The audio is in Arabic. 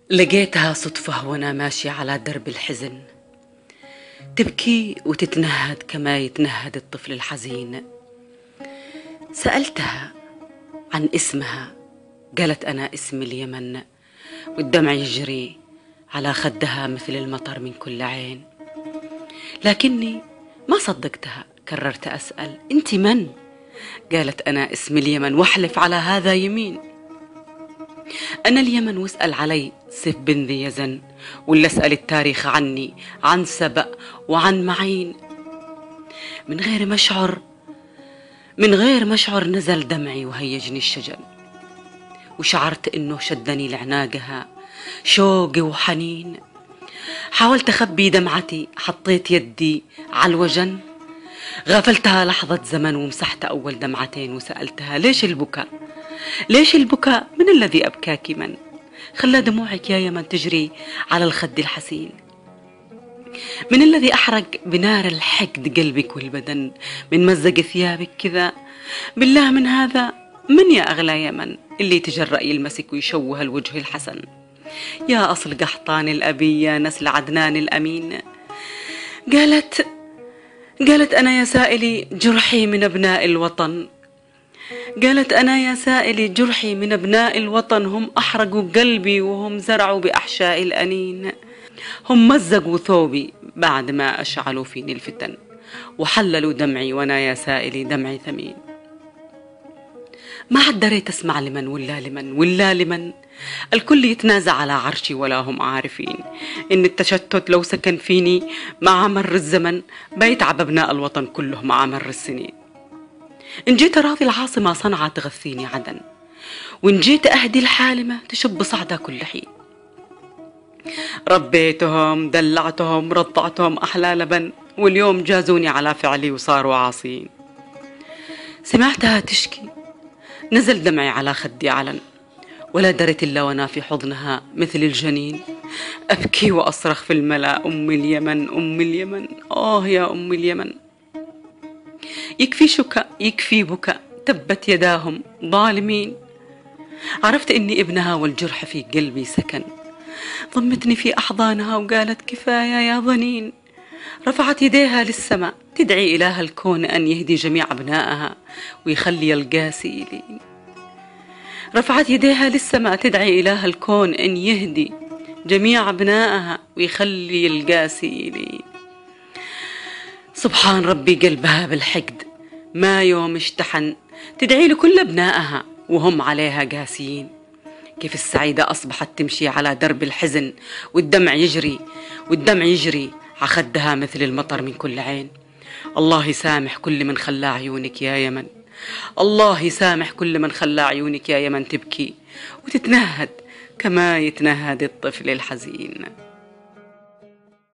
لقيتها صدفة وأنا ماشية على درب الحزن، تبكي وتتنهد كما يتنهد الطفل الحزين. سألتها عن اسمها، قالت أنا اسمي اليمن، والدمع يجري على خدها مثل المطر من كل عين. لكني ما صدقتها، كررت أسأل أنت من؟ قالت أنا اسمي اليمن، واحلف على هذا يمين. أنا اليمن واسأل علي سيف بن ذي يزن، ولا اسأل التاريخ عني عن سبأ وعن معين. من غير مشعر نزل دمعي وهيجني الشجن، وشعرت إنه شدني لعناقها شوقي وحنين. حاولت أخبي دمعتي، حطيت يدي على الوجن، غافلتها لحظة زمن ومسحت أول دمعتين وسألتها ليش البكاء؟ ليش البكاء؟ من الذي أبكاك؟ من خلى دموعك يا يمن تجري على الخد الحسين؟ من الذي أحرق بنار الحقد قلبك والبدن من مزق ثيابك كذا؟ بالله من هذا؟ من يا أغلى يمن اللي تجرأ يلمسك ويشوه الوجه الحسن؟ يا أصل قحطان الأبي، يا نسل عدنان الأمين. قالت أنا يا سائلي جرحي من أبناء الوطن، قالت أنا يا سائلي جرحي من أبناء الوطن، هم أحرقوا قلبي وهم زرعوا بأحشاء الأنين، هم مزقوا ثوبي بعد ما أشعلوا فيني الفتن، وحللوا دمعي وأنا يا سائلي دمعي ثمين. ما عاد دريت أسمع لمن ولا لمن الكل يتنازع على عرشي، ولا هم عارفين إن التشتت لو سكن فيني مع مر الزمن بيتعب أبناء الوطن كلهم مع مر السنين. إن جيت أراضي العاصمة صنعاء تغثيني عدن، وإن جيت أهدي الحالمة تشب صعدة كل حين. ربيتهم دلعتهم رضعتهم أحلى لبن، واليوم جازوني على فعلي وصاروا عاصين. سمعتها تشكي، نزل دمعي على خدي علن، ولا درت إلا وأنا في حضنها مثل الجنين أبكي وأصرخ في الملأ أم اليمن أم اليمن، آه يا أم اليمن. يكفي شكاء يكفي بكاء، تبت يداهم ظالمين. عرفت إني ابنها والجرح في قلبي سكن، ضمتني في أحضانها وقالت كفاية يا ظنين. رفعت يديها للسماء تدعي إله الكون أن يهدي جميع أبنائها ويخلي القاسي يلين. رفعت يديها للسماء تدعي إله الكون أن يهدي جميع أبنائها ويخلي القاسي يلين. سبحان ربي قلبها بالحقد ما يوم اشتحن، تدعي لكل أبنائها وهم عليها قاسيين. كيف السعيدة أصبحت تمشي على درب الحزن، والدمع يجري عخدها مثل المطر من كل عين. الله يسامح كل من خلى عيونك يا يمن، الله يسامح كل من خلى عيونك يا يمن تبكي وتتنهد كما يتنهد الطفل الحزين.